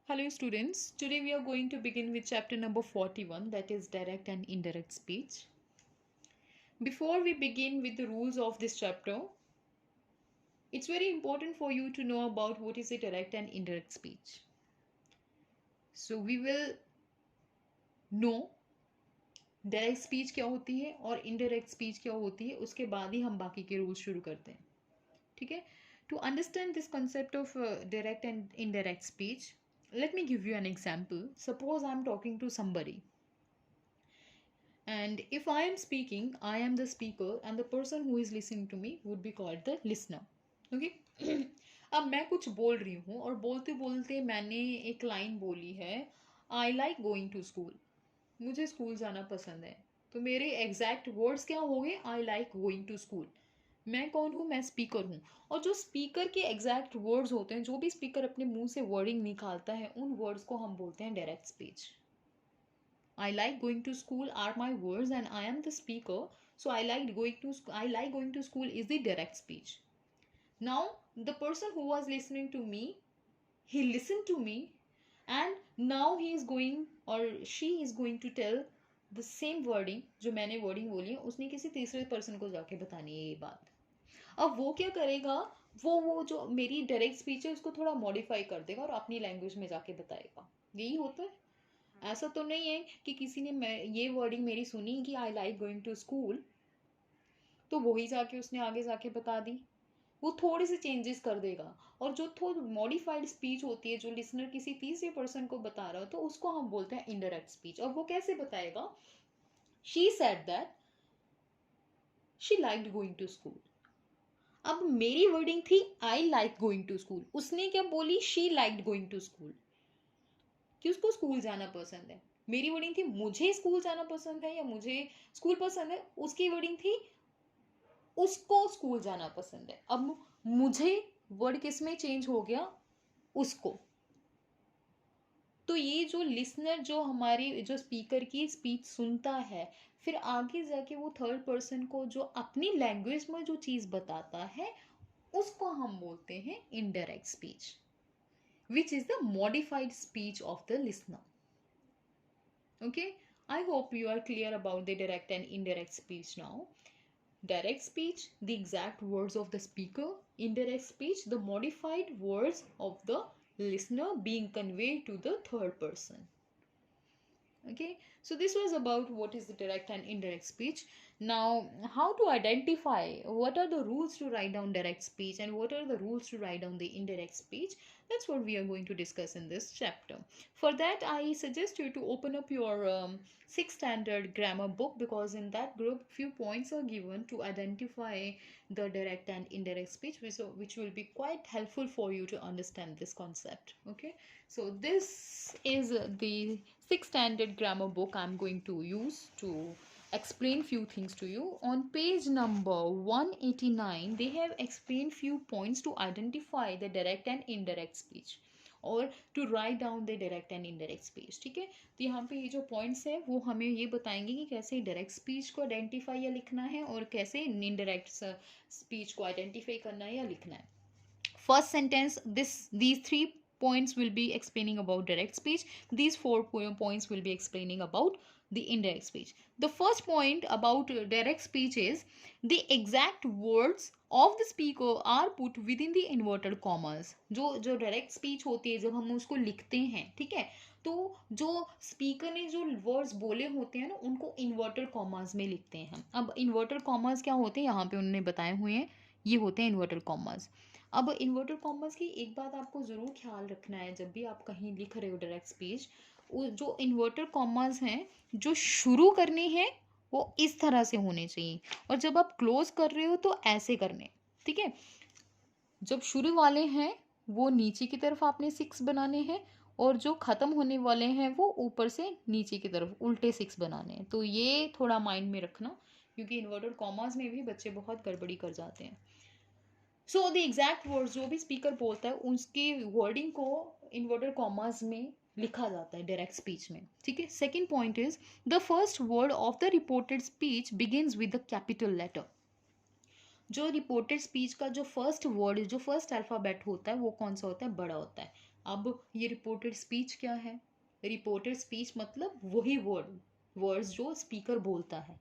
Hello students, today we are going to begin with chapter number 41, that is direct and indirect speech. Before we begin with the rules of this chapter, it's very important for you to know about what is a direct and indirect speech. So we will know direct speech क्या होती है और indirect speech क्या होती है, उसके बाद ही हम बाकी के रूल्स शुरू करते हैं. ठीक है. To understand this concept of direct and indirect speech, let me give you an example. Suppose I am talking to somebody, and if I am speaking, I am the speaker and the person who is listening to me would be called the listener. Okay. अब मैं कुछ बोल रही हूँ और बोलते बोलते मैंने एक लाइन बोली है, I like going to school. मुझे स्कूल जाना पसंद है. तो मेरे एग्जैक्ट वर्ड्स क्या हो गए? I like going to school. मैं कौन हूँ? मैं स्पीकर हूँ. और जो स्पीकर के एग्जैक्ट वर्ड्स होते हैं, जो भी स्पीकर अपने मुंह से वर्डिंग निकालता है, उन वर्ड्स को हम बोलते हैं direct speech. I like going to school are my words and I am the speaker. So I like going to school is the direct speech. Now the person who was listening to me, he listened to me, and now he is going or she is going to tell the same wording जो मैंने wording बोली है, उसने किसी तीसरे person को जाके बतानी है ये बात. अब वो क्या करेगा? वो जो मेरी डायरेक्ट स्पीच है उसको थोड़ा मॉडिफाई कर देगा और अपनी लैंग्वेज में जाके बताएगा. यही होता है. ऐसा तो नहीं है कि किसी ने ये वर्डिंग मेरी सुनी कि I like going to school, तो वही जाके उसने आगे जाके बता दी. वो थोड़े से चेंजेस कर देगा. और जो थोड़ी मॉडिफाइड स्पीच होती है, जो लिसनर किसी तीसरे पर्सन को बता रहा हो, तो उसको हम बोलते हैं इनडायरेक्ट स्पीच. और वो कैसे बताएगा? She said that she liked going to school. अब मेरी वर्डिंग थी I like going to school, उसने क्या बोली? She liked going to school, कि उसको स्कूल जाना पसंद है. मेरी वर्डिंग थी मुझे स्कूल जाना पसंद है या मुझे स्कूल पसंद है. उसकी वर्डिंग थी उसको स्कूल जाना पसंद है. अब मुझे वर्ड किस में चेंज हो गया? उसको. तो ये जो लिसनर जो हमारी जो स्पीकर की स्पीच सुनता है, फिर आगे जाके वो थर्ड पर्सन को जो अपनी लैंग्वेज में जो चीज़ बताता है, उसको हम बोलते हैं indirect speech, which is the modified speech of the listener. Okay, I hope you are clear about the direct and indirect speech now. Direct speech, the exact words of the speaker. Indirect speech, the modified words of the listener being conveyed to the third person. Okay, so this was about what is the direct and indirect speech. Now, how to identify what are the rules to write down direct speech and what are the rules to write down the indirect speech? That's what we are going to discuss in this chapter. For that, I suggest you to open up your 6th standard grammar book, because in that group few points are given to identify the direct and indirect speech, which will be quite helpful for you to understand this concept. Okay, so this is the 6th standard grammar book I'm going to use to explain few things to you. On page number 189, they have explained few points to identify the direct and indirect speech, और to write down the direct and indirect speech. ठीक है. तो यहाँ पे ये जो points है वो हमें ये बताएंगे कि कैसे डायरेक्ट स्पीच को आइडेंटिफाई या लिखना है और कैसे इनडायरेक्ट स्पीच को आइडेंटिफाई करना है या लिखना है. First sentence, these 3 points will be explaining about direct speech. These 4 points will be explaining about the indirect speech. The first point about direct speech is the exact words of the speaker are put within the inverted commas. जो direct speech होती है, जब हम उसको लिखते हैं, ठीक है, तो जो स्पीकर ने जो वर्ड्स बोले होते हैं ना, उनको इन्वर्टेड कॉमास में लिखते हैं हम. अब इन्वर्टेड कॉमास क्या होते हैं यहाँ पे उन्होंने बताए हुए हैं, ये होते हैं इन्वर्टेड कॉमास. अब इन्वर्टेड कॉमास की एक बात आपको ज़रूर ख्याल रखना है जब भी आप कहीं लिख रहे हो डायरेक्ट स्पीच, जो इन्वर्टेड कॉमास हैं जो शुरू करने हैं वो इस तरह से होने चाहिए, और जब आप क्लोज कर रहे हो तो ऐसे करने. ठीक है. जब शुरू वाले हैं वो नीचे की तरफ आपने 6 बनाने हैं, और जो ख़त्म होने वाले हैं वो ऊपर से नीचे की तरफ उल्टे 6 बनाने हैं. तो ये थोड़ा माइंड में रखना, क्योंकि इन्वर्टेड कॉमास में भी बच्चे बहुत गड़बड़ी कर जाते हैं. सो द एग्जैक्ट वर्ड्स जो भी स्पीकर बोलता है उसकी वर्डिंग को इन्वर्टेड कॉमास में लिखा जाता है डायरेक्ट स्पीच में. ठीक है. Second point is the first word of the reported speech begins with the capital letter. जो रिपोर्टेड स्पीच का जो फर्स्ट वर्ड, जो फर्स्ट अल्फ़ाबेट होता है वो कौन सा होता है? बड़ा होता है. अब ये रिपोर्टेड स्पीच क्या है? रिपोर्टेड स्पीच मतलब वही वर्ड्स जो स्पीकर बोलता है,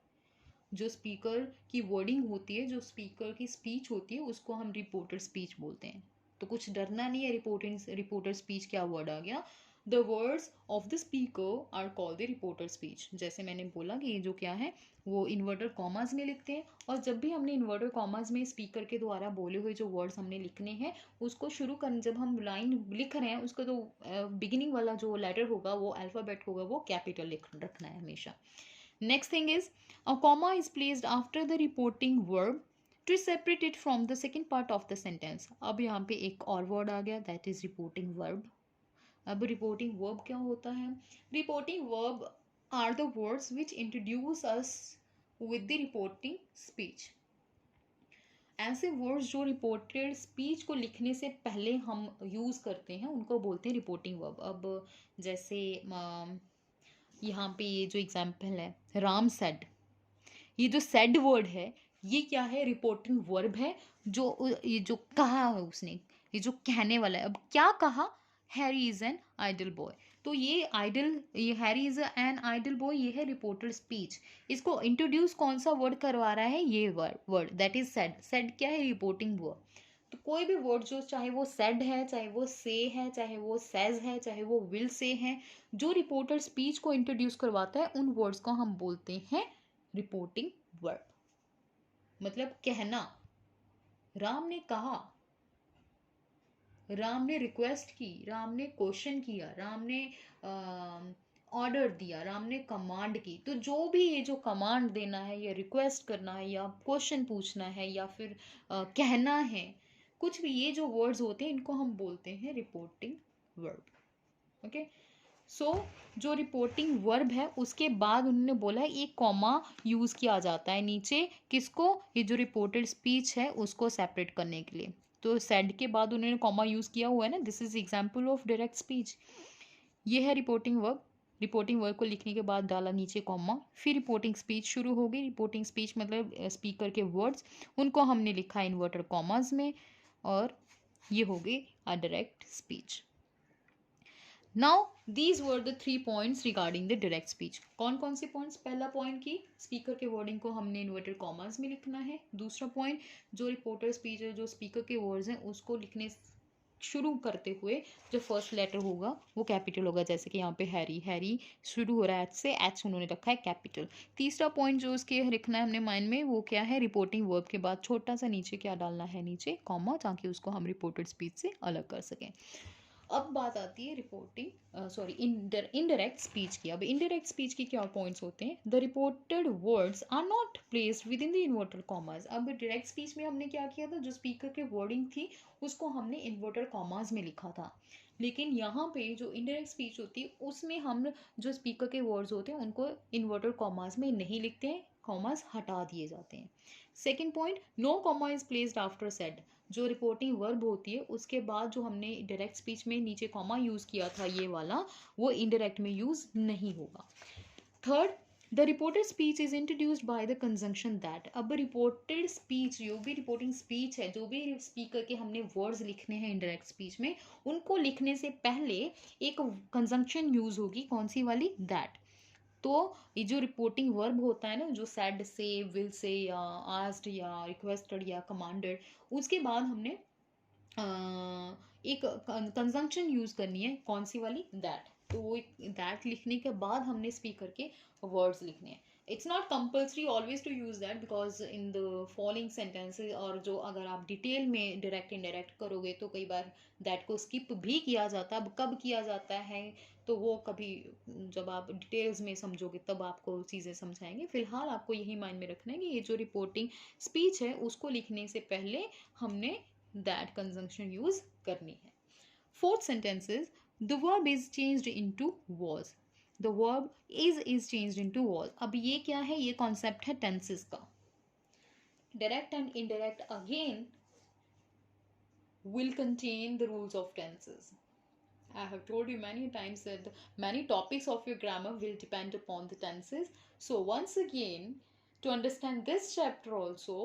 जो स्पीकर की वर्डिंग होती है, जो स्पीकर की स्पीच होती है, उसको हम रिपोर्टेड स्पीच बोलते हैं। तो कुछ डरना नहीं है, रिपोर्टेड स्पीच क्या वर्ड आ गया? The words of the speaker are called the reported speech. जैसे मैंने बोला कि ये जो क्या है वो इन्वर्टर कॉमास में लिखते हैं, और जब भी हमने इन्वर्टर कॉमास में स्पीकर के द्वारा बोले हुए जो वर्ड्स हमने लिखने हैं, उसको शुरू कर, जब हम लाइन लिख रहे हैं उसका जो बिगिनिंग वाला जो लेटर होगा, वो अल्फ़ाबेट होगा, वो कैपिटल लिख रखना है हमेशा। Next thing is, a comma is placed after the reporting verb to separate it from the second part of the sentence. अब यहाँ पे एक और word आ गया, that is reporting verb. अब reporting verb क्या होता है? Reporting verb are the words which introduce us with the reporting speech. ऐसे वर्ड्स जो रिपोर्टेड स्पीच को लिखने से पहले हम यूज़ करते हैं, उनको बोलते हैं रिपोर्टिंग वर्ब। अब जैसे यहाँ पे ये जो एग्जाम्पल है, राम सेड, ये जो सेड वर्ड है, ये क्या है? रिपोर्टिंग वर्ब है। ये जो कहा है उसने, ये जो कहने वाला है, अब क्या कहा? Harry is an idle boy. तो ये Harry is an idle boy, ये है रिपोर्टेड स्पीच। इसको इंट्रोड्यूस कौन सा वर्ड करवा रहा है? ये word that is said. Said क्या है? Reporting verb. तो कोई भी वर्ड जो, चाहे वो सेड है, चाहे वो से है, चाहे वो सेज है, चाहे वो विल से है, जो रिपोर्टर स्पीच को इंट्रोड्यूस करवाता है, उन वर्ड्स को हम बोलते हैं रिपोर्टिंग वर्ब। मतलब कहना, राम ने कहा, राम ने रिक्वेस्ट की, राम ने क्वेश्चन किया, राम ने ऑर्डर दिया, राम ने कमांड की। तो जो भी ये जो कमांड देना है, या रिक्वेस्ट करना है, या क्वेश्चन पूछना है, या फिर कहना है, कुछ भी, ये जो वर्ड्स होते हैं इनको हम बोलते हैं रिपोर्टिंग वर्ब। ओके, सो जो रिपोर्टिंग वर्ब है उसके बाद उन्होंने बोला है एक कॉमा यूज़ किया जाता है नीचे, किसको? ये जो रिपोर्टेड स्पीच है उसको सेपरेट करने के लिए। तो सेड के बाद उन्होंने कॉमा यूज़ किया हुआ है ना, this is example of direct speech. ये है रिपोर्टिंग वर्ब। रिपोर्टिंग वर्ब को लिखने के बाद डाला नीचे कॉमा, फिर रिपोर्टिंग स्पीच शुरू हो गई। रिपोर्टिंग स्पीच मतलब स्पीकर के वर्ड्स, उनको हमने लिखा इन्वर्टर कॉमास में, और ये हो गई अ direct speech. Now these were the 3 points regarding the direct speech. कौन कौन से पॉइंट्स? पहला पॉइंट की स्पीकर के वर्डिंग को हमने इन्वर्टेड कॉमास में लिखना है। दूसरा पॉइंट, जो रिपोर्टर स्पीच है, जो स्पीकर के वर्ड्स हैं, उसको लिखने शुरू करते हुए जो फर्स्ट लेटर होगा वो कैपिटल होगा। जैसे कि यहाँ पे हैरी, हैरी शुरू हो रहा है एच से, एच उन्होंने रखा है कैपिटल। तीसरा पॉइंट जो उसके लिखना है हमने माइंड में, वो क्या है? रिपोर्टिंग वर्ब के बाद छोटा सा नीचे क्या डालना है? नीचे कॉमा, ताकि उसको हम रिपोर्टेड स्पीच से अलग कर सकें। अब बात आती है इनडायरेक्ट स्पीच की। अब इनडायरेक्ट स्पीच की क्या पॉइंट्स होते हैं? The reported words are not placed within the inverted commas. अब डायरेक्ट स्पीच में हमने क्या किया था? जो स्पीकर की वर्डिंग थी उसको हमने इन्वर्टेड कॉमास में लिखा था, लेकिन यहाँ पे जो इनडायरेक्ट स्पीच होती है उसमें हम जो स्पीकर के वर्ड्स होते हैं उनको इन्वर्टेड कॉमास में नहीं लिखते हैं, कॉमास हटा दिए जाते हैं। Second point, no comma is placed after said. जो रिपोर्टिंग वर्ब होती है उसके बाद जो हमने डायरेक्ट स्पीच में नीचे कॉमा यूज़ किया था, ये वाला, वो इनडायरेक्ट में यूज़ नहीं होगा। Third, the reported speech is introduced by the conjunction that. अब रिपोर्टेड स्पीच, जो भी रिपोर्टिंग स्पीच है, जो भी स्पीकर के हमने वर्ड्स लिखने हैं इंडायरेक्ट स्पीच में, उनको लिखने से पहले एक कंजंक्शन यूज़ होगी। कौन सी वाली? दैट। तो ये जो रिपोर्टिंग वर्ब होता है ना, जो सेड से, विल से, या आस्क्ड, या रिक्वेस्टेड, या कमांडेड, उसके बाद हमने एक कंजंक्शन यूज करनी है। कौन सी वाली? दैट। तो वो दैट लिखने के बाद हमने स्पीकर के वर्ड्स लिखने हैं। It's not compulsory always to use that, because in the following sentences, और जो अगर आप डिटेल में डायरेक्ट इनडायरेक्ट करोगे तो कई बार दैट को स्किप भी किया जाता है। अब कब किया जाता है तो वो कभी जब आप डिटेल्स में समझोगे तब आपको चीज़ें समझाएंगे। फिलहाल आपको यही माइंड में रखना है कि ये जो रिपोर्टिंग स्पीच है उसको लिखने से पहले हमने दैट कंजंक्शन यूज करनी है। Fourth sentence is the verb is changed into was. The verb is changed into was. अब ये क्या है? ये कॉन्सेप्ट है टेंसेस का। Direct and indirect again will contain the rules of tenses. I have told you many times that many topics of your grammar will depend upon the tenses. So once again, to understand this chapter also,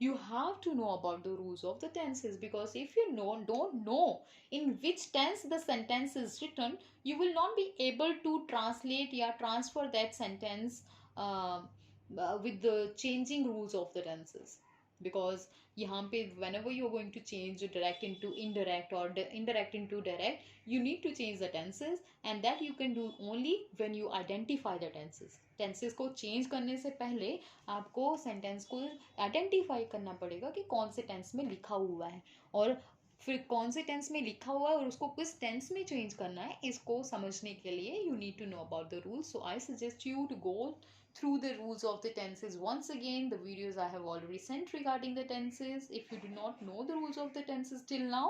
You have to know about the rules of the tenses, because if you don't know in which tense the sentence is written, you will not be able to translate or transfer that sentence with the changing rules of the tenses. Because यहाँ पे whenever you're going to change direct into indirect or indirect into direct, you need to change the tenses, and that you can do only when you identify the tenses. tenses को change करने से पहले आपको sentence को identify करना पड़ेगा कि कौन से tense में लिखा हुआ है, और फिर कौन से टेंस में लिखा हुआ है और उसको किस टेंस में चेंज करना है, इसको समझने के लिए you need to know about the rules. So I suggest you to go through the rules of the tenses once again. The videos I have already sent regarding the tenses. If you do not know the rules of the tenses till now,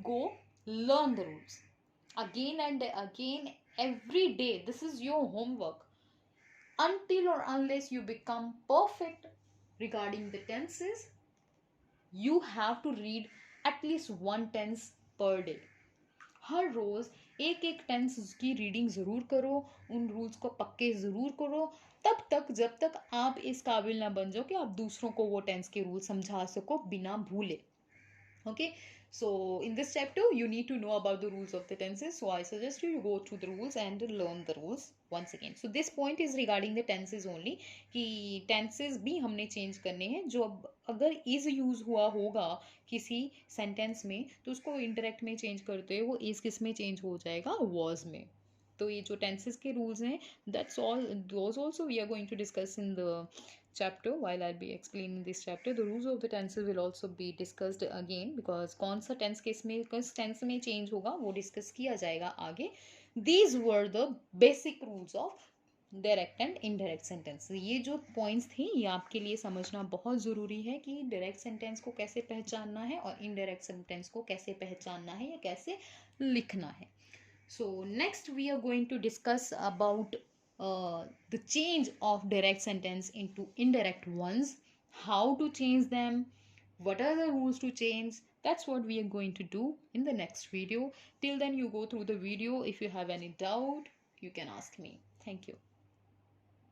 go learn the rules again and again every day. This is your homework. Until or unless you become perfect regarding the tenses, you have to read at least one tense per day. हर रोज एक एक tense की reading ज़रूर करो, उन rules को पक्के ज़रूर करो, तब तक जब तक आप इस काबिल ना बन जाओ कि आप दूसरों को वो टेंस के रूल समझा सको बिना भूले. Okay, so in this chapter you need to know about the rules of the tenses, so I suggest you go through the rules and learn the rules once again. So this point is regarding the tenses only, कि tenses भी हमने change करने हैं. जो अब अगर is use हुआ होगा किसी sentence में, तो उसको indirect में change करते हुए वो is किस में change हो जाएगा, was में. तो ये जो टेंसेस के रूल्स हैं, that's all, those also we are going to discuss in the chapter. While I'll be explaining this chapter, the rules of the tenses will also be discussed again, because कौन सा tense किस tense में change होगा वो discuss किया जाएगा आगे. These were the basic rules of direct and indirect sentence. ये जो पॉइंट्स थे ये आपके लिए समझना बहुत ज़रूरी है कि डायरेक्ट सेंटेंस को कैसे पहचानना है और इनडायरेक्ट सेंटेंस को कैसे पहचानना है या कैसे लिखना है. So next we are going to discuss about the change of direct sentence into indirect ones, how to change them, what are the rules to change. That's what we are going to do in the next video. Till then, you go through the video. If you have any doubt, you can ask me. Thank you.